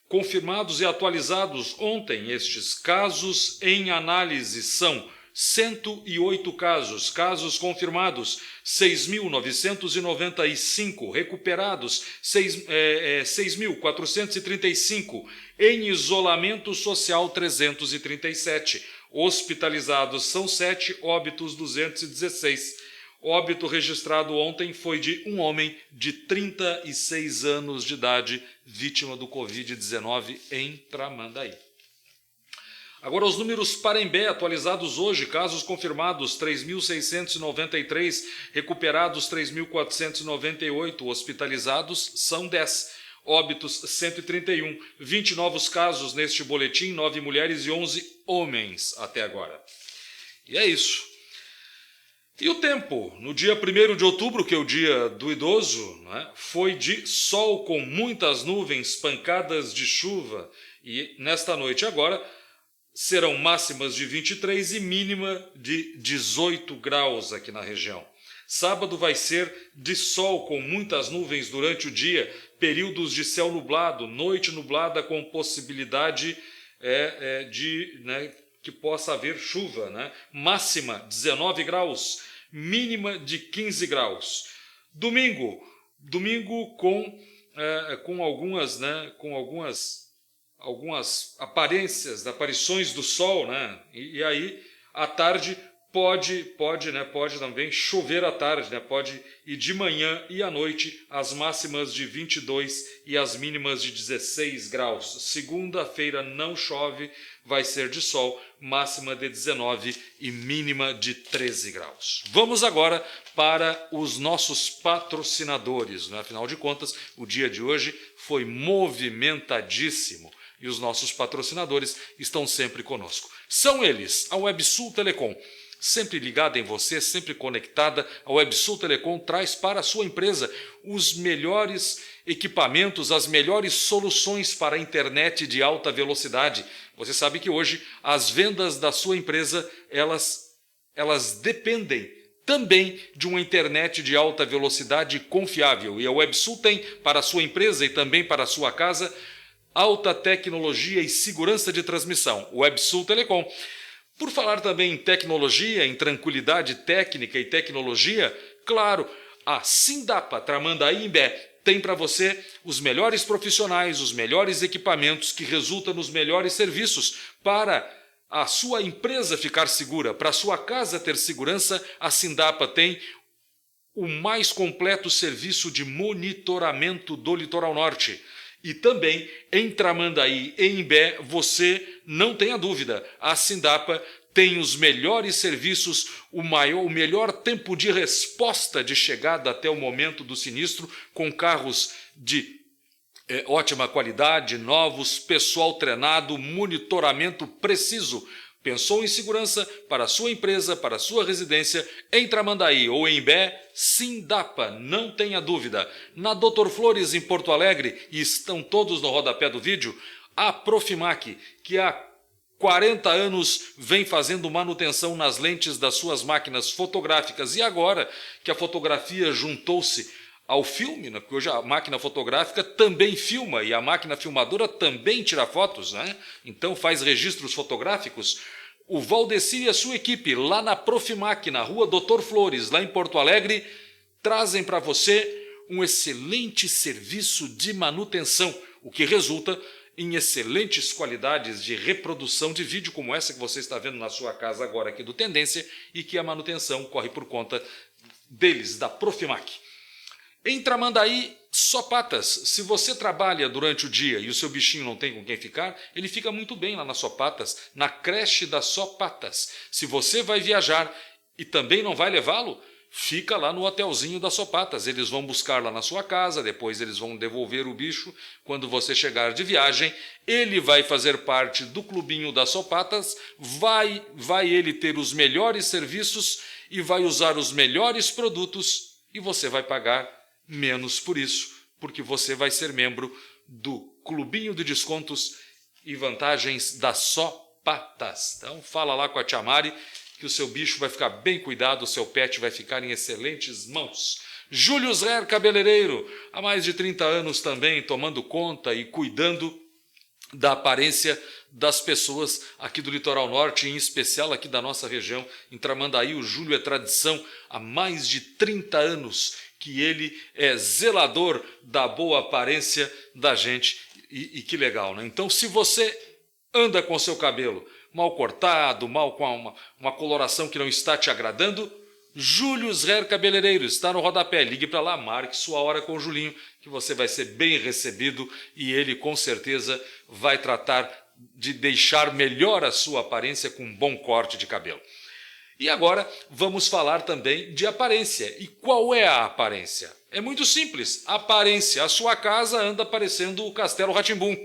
Confirmados e atualizados ontem, estes casos em análise são 108 casos, casos confirmados 6.995, recuperados 6.435, em isolamento social 337, hospitalizados são 7, óbitos 216. Óbito registrado ontem foi de um homem de 36 anos de idade, vítima do Covid-19 em Tramandaí. Agora os números Parembé, atualizados hoje, casos confirmados 3.693, recuperados 3.498, hospitalizados são 10, óbitos 131, 20 novos casos neste boletim, 9 mulheres e 11 homens até agora. E é isso. E o tempo, no dia 1º de outubro, que é o dia do idoso, né, foi de sol com muitas nuvens, pancadas de chuva. E nesta noite agora serão máximas de 23 e mínima de 18 graus aqui na região. Sábado vai ser de sol com muitas nuvens durante o dia, períodos de céu nublado, noite nublada com possibilidade que possa haver chuva, né? Máxima 19 graus, mínima de 15 graus. Domingo com algumas aparições do sol, né? E aí à tarde pode também chover à tarde, né? E de manhã e à noite as máximas de 22 e as mínimas de 16 graus. Segunda-feira não chove, vai ser de sol, máxima de 19 e mínima de 13 graus. Vamos agora para os nossos patrocinadores, né? Afinal de contas, o dia de hoje foi movimentadíssimo e os nossos patrocinadores estão sempre conosco. São eles, a WebSul Telecom. Sempre ligada em você, sempre conectada, a WebSul Telecom traz para a sua empresa os melhores equipamentos, as melhores soluções para a internet de alta velocidade. Você sabe que hoje as vendas da sua empresa, elas dependem também de uma internet de alta velocidade confiável. E a WebSul tem para a sua empresa e também para a sua casa alta tecnologia e segurança de transmissão. WebSul Telecom. Por falar também em tecnologia, em tranquilidade técnica e tecnologia, claro, a Sindapa Tramandaí Imbé tem para você os melhores profissionais, os melhores equipamentos que resultam nos melhores serviços para a sua empresa ficar segura, para a sua casa ter segurança. A Sindapa tem o mais completo serviço de monitoramento do Litoral Norte. E também em Tramandaí, em Imbé, você não tenha dúvida, a Sindapa tem os melhores serviços, o melhor tempo de resposta de chegada até o momento do sinistro, com carros de ótima qualidade, novos, pessoal treinado, monitoramento preciso. Pensou em segurança para a sua empresa, para a sua residência, em Tramandaí ou em Imbé? Sindapa, não tenha dúvida. Na Doutor Flores, em Porto Alegre, e estão todos no rodapé do vídeo, a Profimac, que há 40 anos vem fazendo manutenção nas lentes das suas máquinas fotográficas. E agora que a fotografia juntou-se ao filme, né? Porque hoje a máquina fotográfica também filma e a máquina filmadora também tira fotos, né? Então faz registros fotográficos. O Valdeci e a sua equipe, lá na Profimac, na rua Doutor Flores, lá em Porto Alegre, trazem para você um excelente serviço de manutenção, o que resulta em excelentes qualidades de reprodução de vídeo, como essa que você está vendo na sua casa agora aqui do Tendência, e que a manutenção corre por conta deles, da Profimac. Em Tramandaí, só patas. Se você trabalha durante o dia e o seu bichinho não tem com quem ficar, ele fica muito bem lá na Só Patas, na creche da Só Patas. Se você vai viajar e também não vai levá-lo, fica lá no hotelzinho da Só Patas. Eles vão buscar lá na sua casa, depois eles vão devolver o bicho. Quando você chegar de viagem, ele vai fazer parte do clubinho da Só Patas, vai ele ter os melhores serviços e vai usar os melhores produtos e você vai pagar menos por isso, porque você vai ser membro do clubinho de descontos e vantagens da Só Patas. Então fala lá com a tia Mari que o seu bicho vai ficar bem cuidado, o seu pet vai ficar em excelentes mãos. Júlio Zé, cabeleireiro, há mais de 30 anos também tomando conta e cuidando da aparência das pessoas aqui do Litoral Norte, em especial aqui da nossa região, em Tramandaí. O Júlio é tradição há mais de 30 anos que ele é zelador da boa aparência da gente. E que legal, né? Então, se você anda com seu cabelo mal cortado, mal com uma coloração que não está te agradando, Júlio Zé Cabeleireiro está no rodapé. Ligue para lá, marque sua hora com o Julinho, que você vai ser bem recebido e ele com certeza vai tratar de deixar melhor a sua aparência com um bom corte de cabelo. E agora vamos falar também de aparência. E qual é a aparência? É muito simples. Aparência. A sua casa anda parecendo o Castelo Rá-Tim-Bum.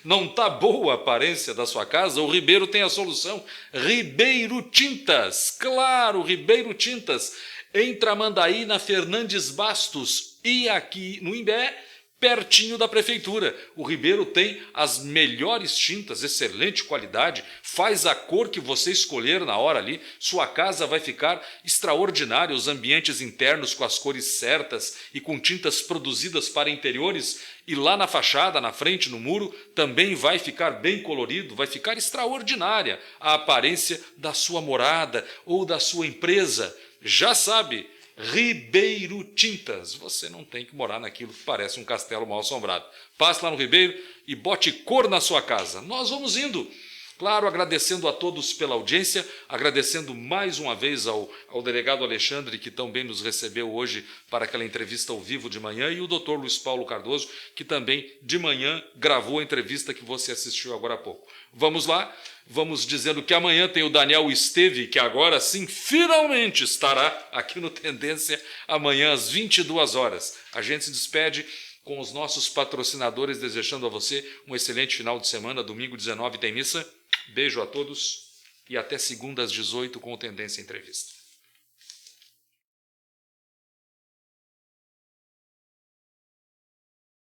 Não está boa a aparência da sua casa? O Ribeiro tem a solução. Ribeiro Tintas. Claro, Ribeiro Tintas. Em Tramandaí, na Fernandes Bastos. E aqui no Imbé, pertinho da prefeitura. O Ribeiro tem as melhores tintas, excelente qualidade, faz a cor que você escolher na hora ali, sua casa vai ficar extraordinária, os ambientes internos com as cores certas e com tintas produzidas para interiores, e lá na fachada, na frente, no muro, também vai ficar bem colorido, vai ficar extraordinária a aparência da sua morada ou da sua empresa. Já sabe, Ribeiro Tintas. Você não tem que morar naquilo que parece um castelo mal assombrado. Passe lá no Ribeiro e bote cor na sua casa. Nós vamos indo. Claro, agradecendo a todos pela audiência, agradecendo mais uma vez ao delegado Alexandre, que tão bem nos recebeu hoje para aquela entrevista ao vivo de manhã, e o doutor Luiz Paulo Cardoso, que também de manhã gravou a entrevista que você assistiu agora há pouco. Vamos lá, vamos dizendo que amanhã tem o Daniel Esteve, que agora sim, finalmente estará aqui no Tendência, amanhã às 22 horas. A gente se despede com os nossos patrocinadores, desejando a você um excelente final de semana. Domingo 19 tem missa. Beijo a todos e até segunda às 18 com o Tendência Entrevista.